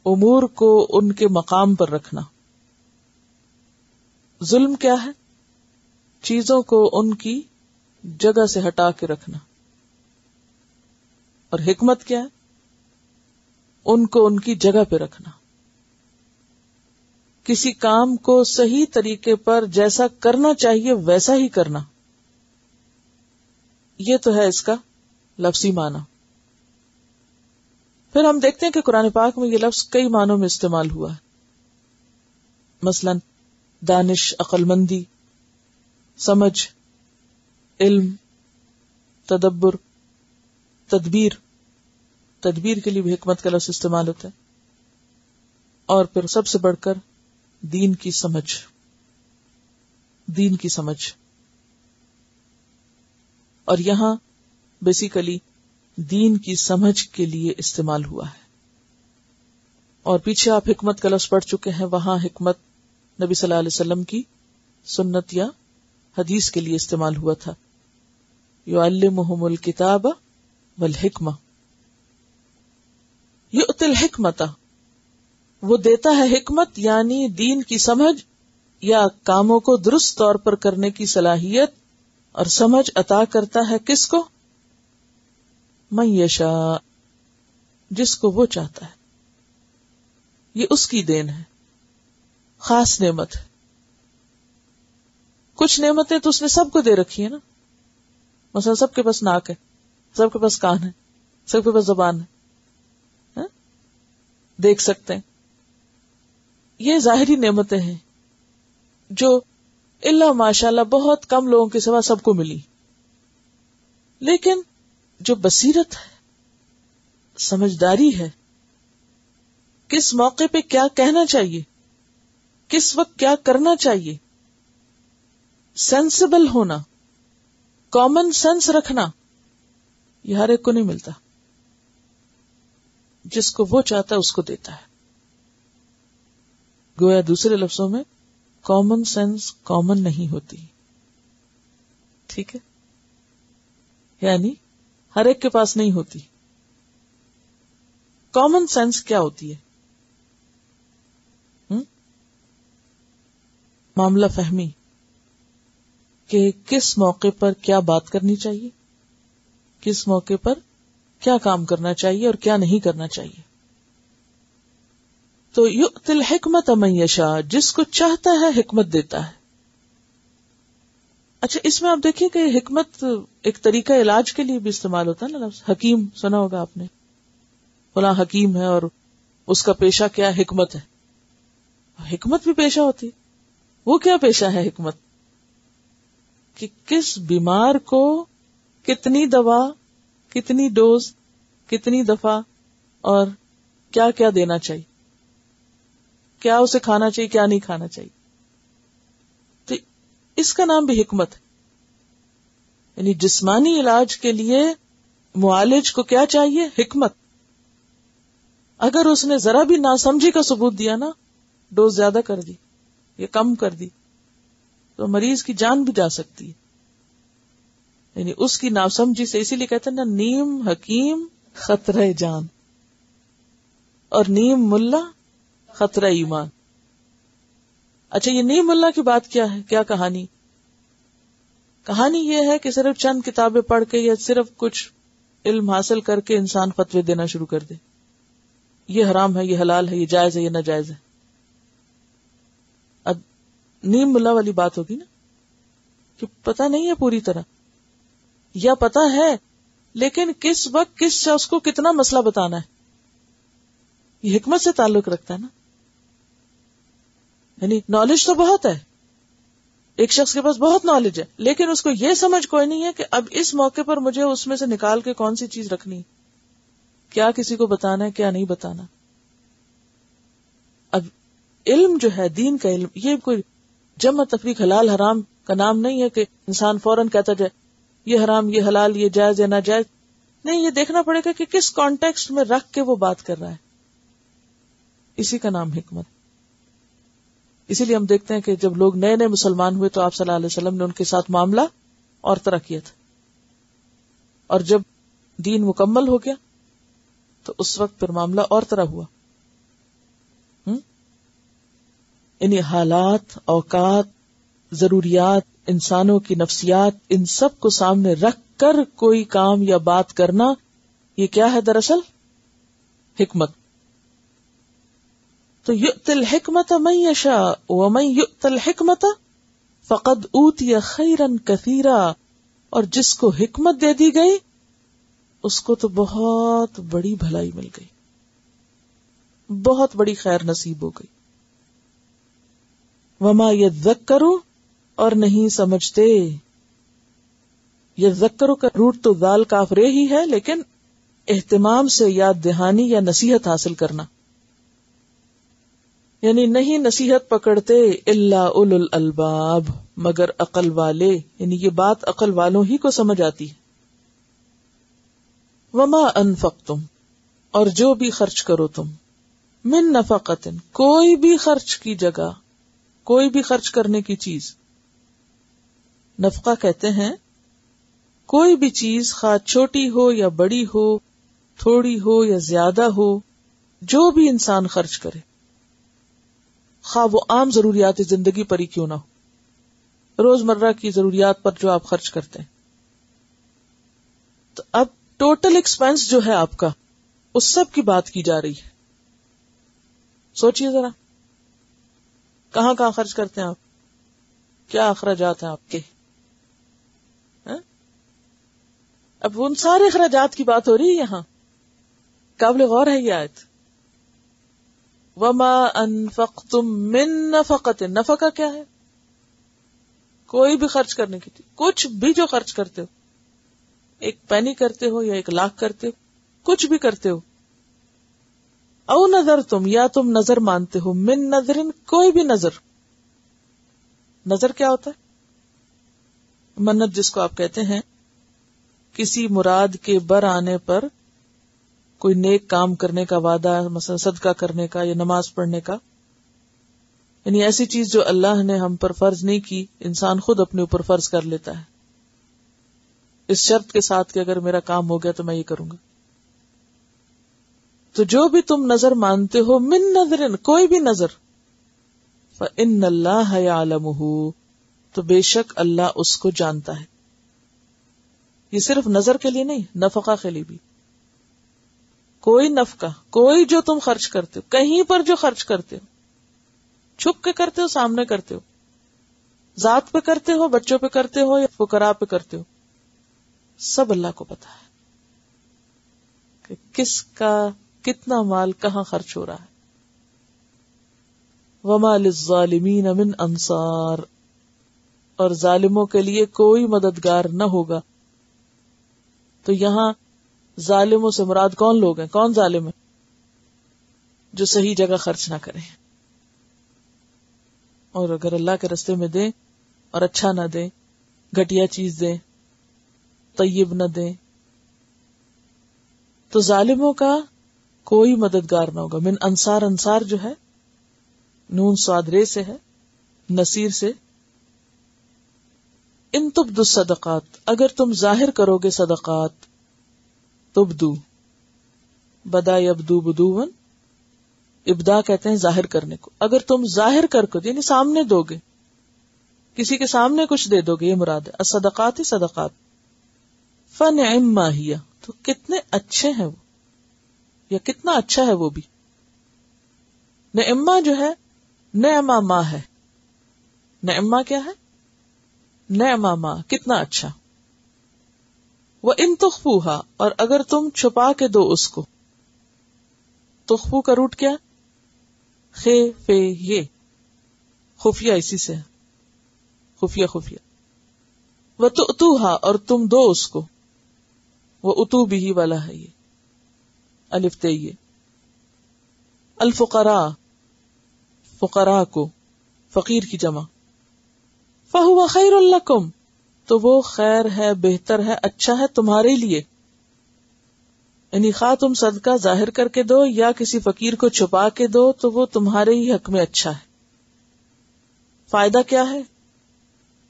امور کو ان کے مقام پر رکھنا. ظلم کیا ہے؟ چیزوں کو ان کی جگہ سے ہٹا کے رکھنا. اور حکمت کیا ہے؟ ان کو ان کی جگہ پہ رکھنا. کسی کام کو صحیح طریقے پر جیسا کرنا چاہیے ویسا ہی کرنا. یہ تو ہے اس کا لفظی معنی. پھر ہم دیکھتے ہیں کہ قرآن پاک میں یہ لفظ کئی معنوں میں استعمال ہوا ہے. مثلا دانش، عقل مندی، سمجھ، علم، تدبر، تدبیر، تدبیر کے لیے بھی حکمت کا لفظ استعمال ہوتا ہے. اور پھر سب سے بڑھ کر دین کی سمجھ. دین کی سمجھ. اور یہاں بیسیکلی دین کی سمجھ کے لیے استعمال ہوا ہے. اور پیچھے آپ حکمت کا لفظ پڑھ چکے ہیں, وہاں حکمت نبی صلی اللہ علیہ وسلم کی سنت یا حدیث کے لیے استعمال ہوا تھا. یعلمہم الکتاب والحکمہ. یؤتی الحکمۃ, وہ دیتا ہے حکمت یعنی دین کی سمجھ یا کاموں کو درست طور پر کرنے کی صلاحیت اور سمجھ عطا کرتا ہے. کس کو؟ من یشاء, جس کو وہ چاہتا ہے. یہ اس کی دین ہے, خاص نعمت ہے. کچھ نعمتیں تو اس نے سب کو دے رکھی ہیں نا. مثلا سب کے پاس ناک ہے, سب کے پاس کان ہے, سب کے پاس زبان ہے, دیکھ سکتے ہیں. یہ ظاہری نعمتیں ہیں جو اللہ ماشاءاللہ بہت کم لوگوں کے سوا سب کو ملی. لیکن جو بصیرت ہے, سمجھداری ہے, کس موقع پہ کیا کہنا چاہیے, کس وقت کیا کرنا چاہیے, سینسیبل ہونا, کامن سینس رکھنا, یہ ہر ایک کو نہیں ملتا. جس کو وہ چاہتا ہے اس کو دیتا ہے. گویا دوسرے لفظوں میں کامن سینس کامن نہیں ہوتی. ٹھیک ہے, یعنی ہر ایک کے پاس نہیں ہوتی. کامن سینس کیا ہوتی ہے؟ معاملہ فہمی کہ کس موقع پر کیا بات کرنی چاہیے, کس موقع پر کیا کام کرنا چاہیے اور کیا نہیں کرنا چاہیے. تو یؤتی الحکمۃ من یشاء, جس کو چاہتا ہے حکمت دیتا ہے. اچھا, اس میں آپ دیکھیے کہ حکمت ایک طریقہ علاج کے لیے بھی استعمال ہوتا ہے نا. لفظ حکیم سنا ہوگا آپ نے, فلاں حکیم ہے اور اس کا پیشہ کیا ہے؟ حکمت ہے. حکمت بھی پیشہ ہوتی. وہ کیا پیشہ ہے حکمت؟ کہ کس بیمار کو کتنی دوا, کتنی ڈوز, کتنی دفعہ اور کیا کیا دینا چاہیے, کیا اسے کھانا چاہیے, کیا نہیں کھانا چاہیے. تو اس کا نام بھی حکمت ہے. یعنی جسمانی علاج کے لیے معالج کو کیا چاہیے؟ حکمت. اگر اس نے ذرا بھی ناسمجھی کا ثبوت دیا نا, ڈوز زیادہ کر دی یا کم کر دی, تو مریض کی جان بھی جا سکتی ہے. یعنی اس کی ناسمجھی سے, اسی لیے کہتے ہیں نا نیم حکیم خطرہ جان اور نیم ملا خطرہ ایمان. اچھا, یہ نیم ملا کی بات کیا ہے, کیا کہانی؟ کہانی یہ ہے کہ صرف چند کتابیں پڑھ کے یا صرف کچھ علم حاصل کر کے انسان فتوے دینا شروع کر دے. یہ حرام ہے, یہ حلال ہے, یہ جائز ہے, یہ ناجائز ہے. اب نیم ملا والی بات ہوگی نا کہ پتہ نہیں ہے پوری طرح, یا پتہ ہے لیکن کس وقت کس شخص کو کتنا مسئلہ بتانا ہے. یہ حکمت سے تعلق رکھتا ہے نا. یعنی نالج تو بہت ہے, ایک شخص کے پاس بہت نالج ہے, لیکن اس کو یہ سمجھ کوئی نہیں ہے کہ اب اس موقع پر مجھے اس میں سے نکال کے کون سی چیز رکھنی, کیا کسی کو بتانا ہے, کیا نہیں بتانا. اب علم جو ہے, دین کا علم, یہ کوئی جمع تفریق حلال حرام کا نام نہیں ہے کہ انسان فوراً کہتا جائے یہ حرام, یہ حلال, یہ جائز یا ناجائز. نہیں, یہ دیکھنا پڑے گا کہ کس کانٹیکسٹ میں رکھ کے وہ بات کر رہا ہے. اسی کا نام حکمت. اسی لیے ہم دیکھتے ہیں کہ جب لوگ نئے نئے مسلمان ہوئے تو آپ صلی اللہ علیہ وسلم نے ان کے ساتھ معاملہ اور طرح کیا تھا, اور جب دین مکمل ہو گیا تو اس وقت پھر معاملہ اور طرح ہوا. یعنی حالات, اوقات, ضروریات, انسانوں کی نفسیات, ان سب کو سامنے رکھ کر کوئی کام یا بات کرنا, یہ کیا ہے دراصل؟ حکمت. تو یؤتی الحکمت من یشاء ومن یؤت الحکمت فقد اوتی خیرا کثیرا, اور جس کو حکمت دے دی گئی اس کو تو بہت بڑی بھلائی مل گئی, بہت بڑی خیر نصیب ہو گئی. وما یذکروا, اور نہیں سمجھتے. یذکروا کا روٹ تو ذال کاف رے ہی ہے, لیکن اہتمام سے یاد دہانی یا نصیحت حاصل کرنا. یعنی نہیں نصیحت پکڑتے الا اولو الالباب مگر عقل والے، یعنی یہ بات عقل والوں ہی کو سمجھ آتی ہے. وما انفقتم، اور جو بھی خرچ کرو تم، من نفقت، کوئی بھی خرچ کی جگہ، کوئی بھی خرچ کرنے کی چیز. نفقہ کہتے ہیں کوئی بھی چیز، خواہ چھوٹی ہو یا بڑی ہو، تھوڑی ہو یا زیادہ ہو، جو بھی انسان خرچ کرے، خواہ وہ عام ضروریات زندگی پر ہی کیوں نہ ہو، روزمرہ کی ضروریات پر جو آپ خرچ کرتے ہیں. تو اب ٹوٹل ایکسپینس جو ہے آپ کا، اس سب کی بات کی جا رہی ہے. سوچئے ذرا، کہاں کہاں خرچ کرتے ہیں آپ، کیا اخراجات ہیں آپ کے. اب ان سارے اخراجات کی بات ہو رہی ہے یہاں. قابل غور ہے یہ آیت. وما انفقتم من نفقۃ، نفقہ کیا ہے؟ کوئی بھی خرچ کرنے کی چیز، کچھ بھی جو خرچ کرتے ہو، ایک پینی کرتے ہو یا 1,00,000 کرتے ہو، کچھ بھی کرتے ہو. او نظر تم، یا تم نظر مانتے ہو، من نظر، کوئی بھی نظر. نظر کیا ہوتا ہے؟ منت جس کو آپ کہتے ہیں کسی مراد کے بر آنے پر کوئی نیک کام کرنے کا وعدہ، مثلا صدقہ کرنے کا یا نماز پڑھنے کا، یعنی ایسی چیز جو اللہ نے ہم پر فرض نہیں کی، انسان خود اپنے اوپر فرض کر لیتا ہے اس شرط کے ساتھ کہ اگر میرا کام ہو گیا تو میں یہ کروں گا. تو جو بھی تم نظر مانتے ہو، من نظر، کوئی بھی نظر، فإن اللہ یعلمہ، تو بے شک اللہ اس کو جانتا ہے. یہ صرف نظر کے لیے نہیں، نفقہ کے لیے بھی. کوئی نفقہ، کوئی جو تم خرچ کرتے ہو، کہیں پر جو خرچ کرتے ہو، چھپ کے کرتے ہو، سامنے کرتے ہو، ذات پہ کرتے ہو، بچوں پہ کرتے ہو یا فقراء پہ کرتے ہو، سب اللہ کو پتا ہے کہ کس کا کتنا مال کہاں خرچ ہو رہا ہے. وما للظالمین من انصار، اور ظالموں کے لیے کوئی مددگار نہ ہوگا. تو یہاں ظالموں سے مراد کون لوگ ہیں؟ کون ظالم ہے؟ جو صحیح جگہ خرچ نہ کریں، اور اگر اللہ کے رستے میں دیں اور اچھا نہ دیں، گھٹیا چیز دیں، طیب نہ دیں، تو ظالموں کا کوئی مددگار نہ ہوگا. من انصار، انصار جو ہے نون صاد رے سے ہے، نصیر سے. ان تبدو الصدقات، اگر تم ظاہر کرو گے صدقات، تبدو، بدا یبدو بدون، ابدا کہتے ہیں ظاہر کرنے کو. اگر تم ظاہر کر کے، یعنی سامنے دو گے، کسی کے سامنے کچھ دے دو گے، یہ مراد ہے. الصدقات ہی صدقات. فنعم ما ہی، تو کتنے اچھے ہیں وہ، یا کتنا اچھا ہے وہ بھی. نعمہ جو ہے، نعمہ ما ہے. نعمہ کیا ہے؟ نعمہ ما، کتنا اچھا. وَإِن تُخْفُوهَا، اور اگر تم چھپا کے دو اس کو. تخفو کا روٹ کیا؟ خے فے یہ، خفیہ، اسی سے خفیہ خفیہ. وَتُؤْتُوهَا، اور تم دو اس کو. وَأُتُو بِهِ والا ہے یہ الف تے یہ. الفقراء، فقراء کو، فقیر کی جمع. فَهُوَ خَيْرٌ لَكُمْ، تو وہ خیر ہے، بہتر ہے، اچھا ہے تمہارے لیے. یعنی خواہ تم صدقہ ظاہر کر کے دو یا کسی فقیر کو چھپا کے دو، تو وہ تمہارے ہی حق میں اچھا ہے. فائدہ کیا ہے؟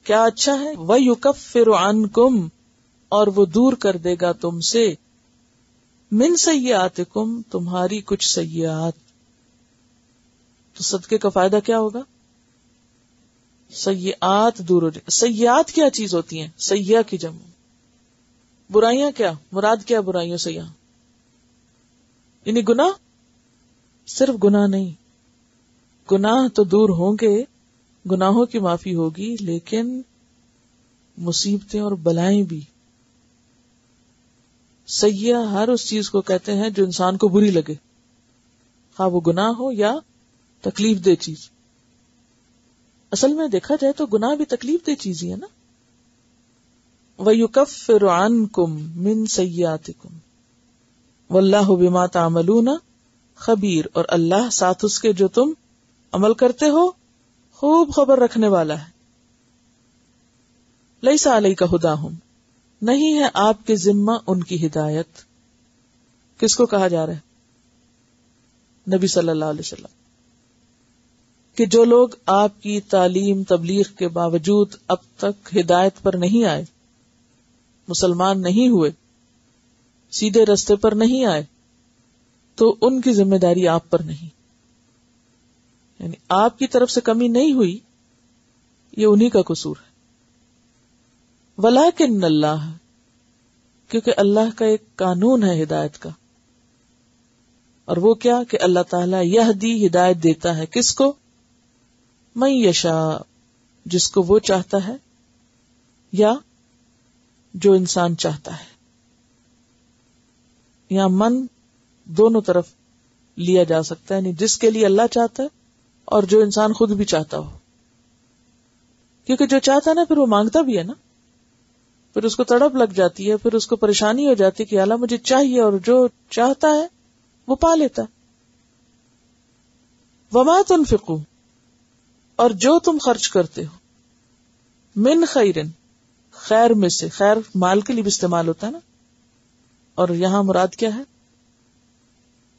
کیا اچھا ہے؟ وَيُكَفِّرُ عَنْكُمْ، اور وہ دور کر دے گا تم سے، من سیئاتکم، تمہاری کچھ سیئات. تو صدقے کا فائدہ کیا ہوگا؟ سیئات دور ہو جائے. سیئات کیا چیز ہوتی ہیں؟ سیئہ کی جمع. برائیاں کیا مراد؟ کیا برائیوں سے یہاں؟ یعنی گناہ، صرف گناہ نہیں، گناہ تو دور ہوں گے، گناہوں کی معافی ہوگی، لیکن مصیبتیں اور بلائیں بھی. سیئہ ہر اس چیز کو کہتے ہیں جو انسان کو بری لگے، خواہ وہ گناہ ہو یا تکلیف دہ چیز. اصل میں دیکھا جائے تو گناہ بھی تکلیف دہ چیز ہی ہے نا. وَيُكَفِّرُ عَنْكُمْ مِنْ سَيِّئَاتِكُمْ، واللہ بما تعملون خبیر، اور اللہ ساتھ اس کے جو تم عمل کرتے ہو خوب خبر رکھنے والا ہے. لیس علیک ھداھم، نہیں ہے آپ کے ذمہ ان کی ہدایت. کس کو کہا جا رہا ہے؟ نبی صلی اللہ علیہ وسلم، کہ جو لوگ آپ کی تعلیم تبلیغ کے باوجود اب تک ہدایت پر نہیں آئے، مسلمان نہیں ہوئے، سیدھے رستے پر نہیں آئے، تو ان کی ذمہ داری آپ پر نہیں، یعنی آپ کی طرف سے کمی نہیں ہوئی، یہ انہی کا قصور ہے. ولیکن اللہ، کیونکہ اللہ کا ایک قانون ہے ہدایت کا، اور وہ کیا کہ اللہ تعالیٰ یہدی ہدایت دیتا ہے کس کو؟ من یشاء، جس کو وہ چاہتا ہے، یا جو انسان چاہتا ہے. یا من دونوں طرف لیا جا سکتا ہے، یعنی جس کے لیے اللہ چاہتا ہے اور جو انسان خود بھی چاہتا ہو. کیونکہ جو چاہتا ہے نا پھر وہ مانگتا بھی ہے نا، پھر اس کو تڑپ لگ جاتی ہے، پھر اس کو پریشانی ہو جاتی ہے کہ اللہ مجھے چاہیے، اور جو چاہتا ہے وہ پا لیتا ہے. وما تنفقوا، اور جو تم خرچ کرتے ہو، من خیرن، خیر میں سے، خیر مال کے لیے بھی استعمال ہوتا ہے نا، اور یہاں مراد کیا ہے؟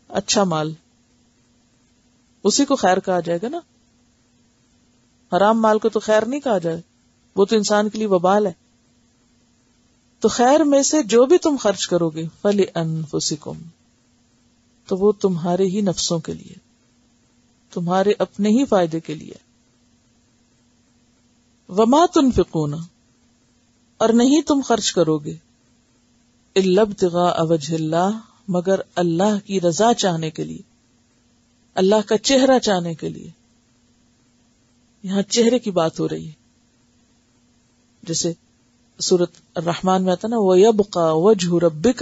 اچھا مال، اسی کو خیر کہا جائے گا نا. حرام مال کو تو خیر نہیں کہا جائے، وہ تو انسان کے لیے وبال ہے. تو خیر میں سے جو بھی تم خرچ کرو گے، فَلِأَنفُسِكُمْ، تو وہ تمہارے ہی نفسوں کے لیے، تمہارے اپنے ہی فائدے کے لیے. وما تنفقون، اور نہیں تم خرچ کرو گے، الا ابتغاء وجہ اللہ، مگر اللہ کی رضا چاہنے کے لیے، اللہ کا چہرہ چاہنے کے لیے. یہاں چہرے کی بات ہو رہی ہے، جیسے سورۃ الرحمن میں آتا نا وَيَبْقَى وَجْهُ رَبِّكَ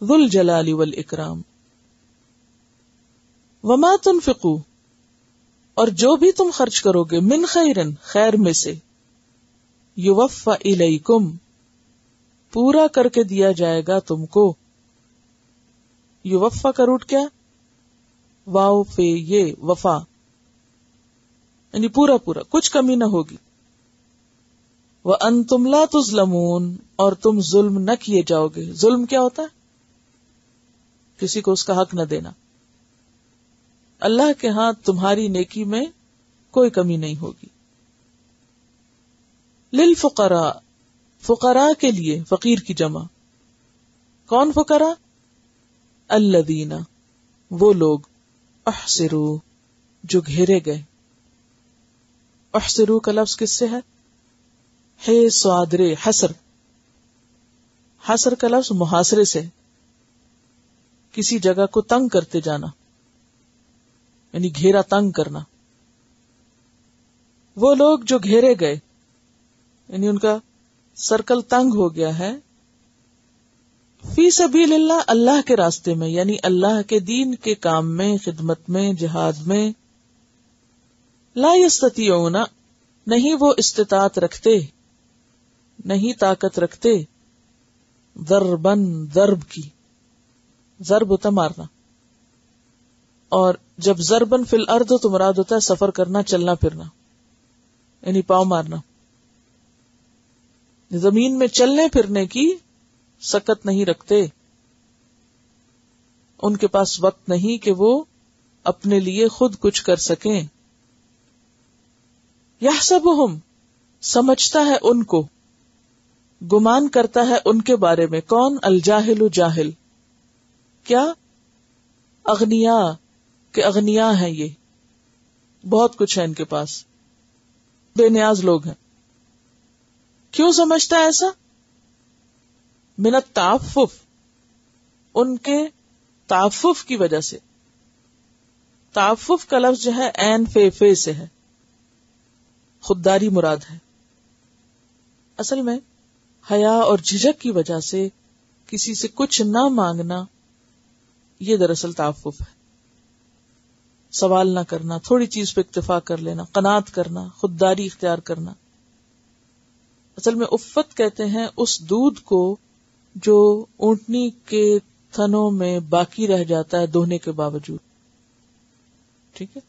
ذُو الْجَلَالِ وَالْإِكْرَامِ. وَمَا تُنْفِقُوا، اور جو بھی تم خرچ کرو گے، من خیرن، خیر میں سے، یوفا الیکم، پورا کر کے دیا جائے گا تم کو. یوفا کا روٹ کیا؟ واو فے یہ وفا، یعنی پورا پورا، کچھ کمی نہ ہوگی. وَأَنْتُمْ لَا تُظْلَمُونَ، اور تم ظلم نہ کیے جاؤ گے. ظلم کیا ہوتا ہے؟ کسی کو اس کا حق نہ دینا. اللہ کے ہاں تمہاری نیکی میں کوئی کمی نہیں ہوگی. للفقراء، فقراء کے لیے، فقیر کی جمع. کون فقراء؟ الذین، وہ لوگ، احصروا، جو گھیرے گئے. احصروا کا لفظ کس سے ہے؟ ہے صادرے، حسر. حسر کا لفظ محاصرے سے، کسی جگہ کو تنگ کرتے جانا، یعنی گھیرا تنگ کرنا. وہ لوگ جو گھیرے گئے، یعنی ان کا سرکل تنگ ہو گیا ہے. فی سبیل اللہ، اللہ کے راستے میں، یعنی اللہ کے دین کے کام میں، خدمت میں، جہاد میں. لا یستطیعون، نہیں وہ استطاعت رکھتے، نہیں طاقت رکھتے. ضربن، ضرب کی، ضرب ہوتا مارنا، اور جب ضربن فی الارض تو مراد ہوتا ہے سفر کرنا، چلنا پھرنا، یعنی پاؤں مارنا. زمین میں چلنے پھرنے کی سکت نہیں رکھتے. ان کے پاس وقت نہیں کہ وہ اپنے لیے خود کچھ کر سکیں. یحسبہم، سمجھتا ہے ان کو، گمان کرتا ہے ان کے بارے میں. کون؟ الجاہل، جاہل. کیا؟ اغنیا، کہ اغنیا ہیں، یہ بہت کچھ ہے ان کے پاس، بے نیاز لوگ ہیں. کیوں سمجھتا ہے ایسا؟ من التعفف، ان کے تعفف کی وجہ سے. تعفف کا لفظ جو ہے عین فے سے ہے، خودداری مراد ہے. اصل میں حیا اور جھجک کی وجہ سے کسی سے کچھ نہ مانگنا، یہ دراصل تعفف ہے. سوال نہ کرنا، تھوڑی چیز پہ اکتفا کر لینا، قناعت کرنا، خودداری اختیار کرنا. اصل میں عفت کہتے ہیں اس دودھ کو جو اونٹنی کے تھنوں میں باقی رہ جاتا ہے دھونے کے باوجود. ٹھیک ہے,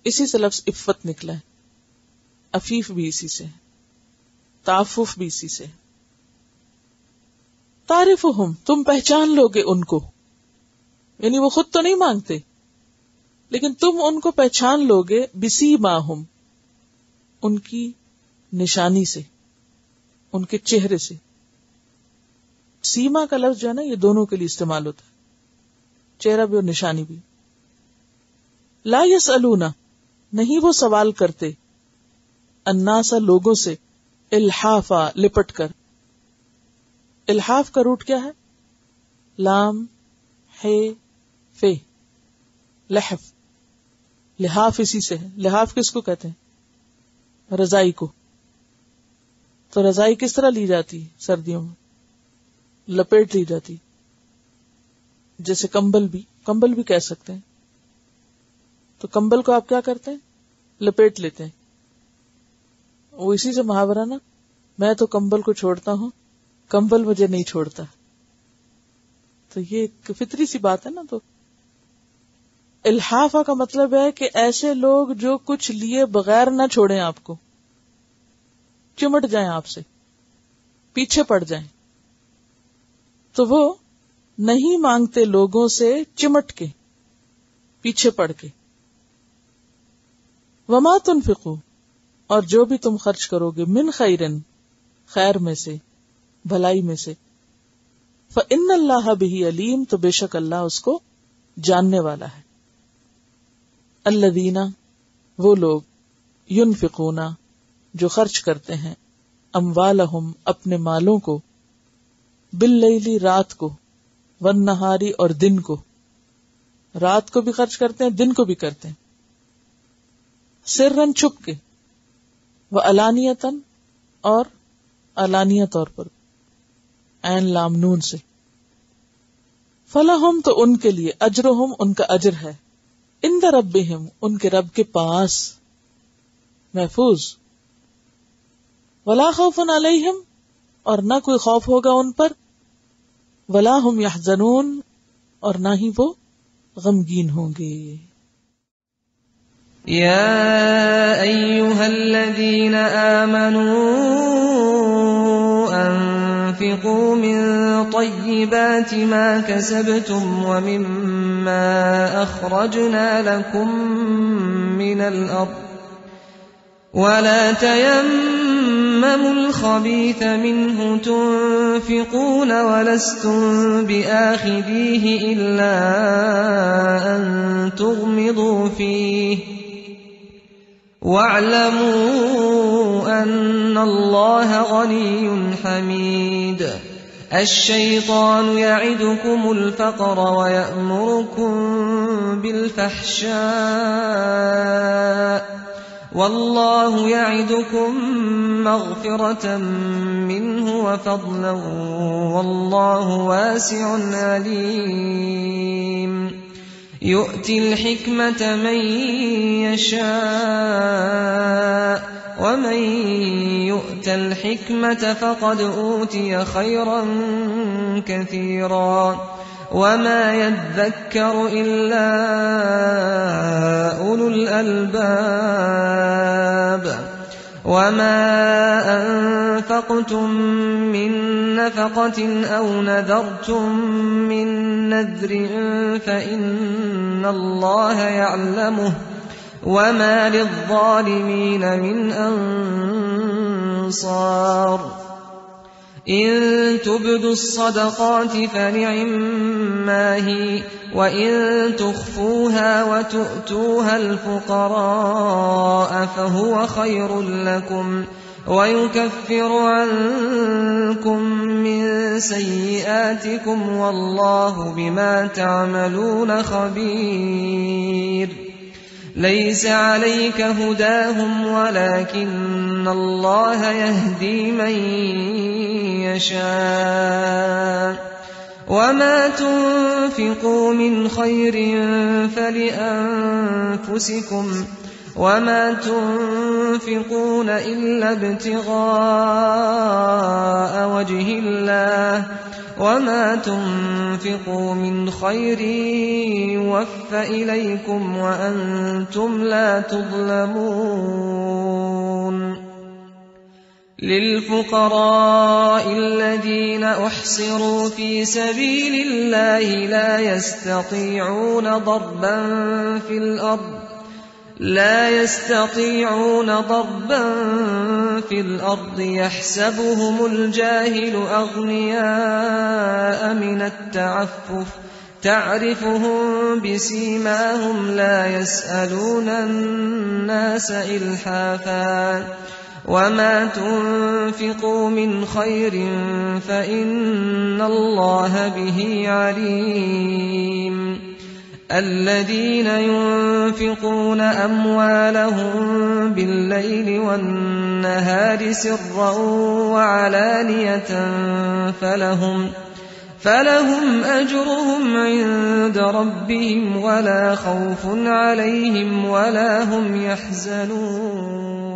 اسی سے لفظ عفت نکلا ہے. عفیف بھی اسی سے, تعفف بھی اسی سے. تعرفہم, تم پہچان لوگے ان کو, یعنی وہ خود تو نہیں مانگتے لیکن تم ان کو پہچان لوگے. بسیماہم, ان کی نشانی سے, ان کے چہرے سے. سیما کا لفظ جو ہے نا یہ دونوں کے لیے استعمال ہوتا ہے, چہرہ بھی اور نشانی بھی. لا یسألون, نہیں وہ سوال کرتے, الناس, لوگوں سے, الحافا, لپٹ کر. الحاف کا روٹ کیا ہے؟ لام ہے فے, لحف. لحاف اسی سے ہے. لحاف کس کو کہتے ہیں؟ رضائی کو. تو رضائی کس طرح لی جاتی ہے سردیوں میں؟ لپیٹ لی جاتی. جیسے کمبل بھی کہہ سکتے ہیں. تو کمبل کو آپ کیا کرتے ہیں؟ لپیٹ لیتے ہیں. وہ اسی سے محاورہ نا, میں تو کمبل کو چھوڑتا ہوں, کمبل مجھے نہیں چھوڑتا. تو یہ ایک فطری سی بات ہے نا. تو الحافہ کا مطلب ہے کہ ایسے لوگ جو کچھ لیے بغیر نہ چھوڑیں آپ کو, چمٹ جائیں آپ سے, پیچھے پڑ جائیں. تو وہ نہیں مانگتے لوگوں سے چمٹ کے, پیچھے پڑ کے. وما تنفقوا, اور جو بھی تم خرچ کرو گے, من خیرن, خیر میں سے, بھلائی میں سے, فإن اللہ بہ علیم, تو بے شک اللہ اس کو جاننے والا ہے. الذین, وہ لوگ, ینفقون, جو خرچ کرتے ہیں, اموالہم, اپنے مالوں کو, باللیل, رات کو, والنہاری, اور دن کو. رات کو بھی خرچ کرتے ہیں, دن کو بھی کرتے ہیں. سرن, چھپ کے, وعلانیتن, اور علانیہ طور پر, عین لام نون سے. فلہم, تو ان کے لیے, اجرہم, ان کا اجر ہے, عند ربہم, ان کے رب کے پاس, محفوظ. ولا خوف علیہم, اور نہ کوئی خوف ہوگا ان پر, ولا ہم یحزنون, اور نہ ہی وہ غمگین ہوں گے. یا ایھا الذین آمنوا انفقوا من طیبات ما کسبتم ومما اخرجنا لکم من الارض ولا تيمموا الخبيث منه تنفقون ولستم بآخذيه إلا أن تغمضوا فيه واعلموا أن الله غني حميد. الشيطان يعدكم الفقر ويأمركم بالفحشاء واللہ یعدکم مغفرة منہ وفضلا واللہ واسع علیم. یؤتی الحکمة من یشاء ومن یؤت الحکمة فقد اوتی خیرا کثیرا وما يذكر إلا أولو الألباب. وما أنفقتم من نفقة أو نذرتم من نذر فإن الله يعلمه وما للظالمين من أنصار. إن تبدوا الصدقات فنعما هي وإن تخفوها وتؤتوها الفقراء فهو خير لكم ويكفر عنكم من سيئاتكم والله بما تعملون خبير. ليس عليك هداهم ولكن الله يهدي من يشاء وما تنفقوا من خير فلأنفسكم وما تنفقون إلا ابتغاء وجه الله وما تنفقوا من خير يوف إليكم وأنتم لا تظلمون للفقراء الذين أحصروا في سبيل الله لا يستطيعون ضربا في الأرض يحسبهم الجاهل أغنياء من التعفف تعرفهم بسيماهم لا يسألون الناس إلحافا وما تنفقوا من خير فإن الله به عليم الذين ينفقون أموالهم بالليل والنهار سرا وعلانية فلهم أجرهم عند ربهم ولا خوف عليهم ولا هم يحزنون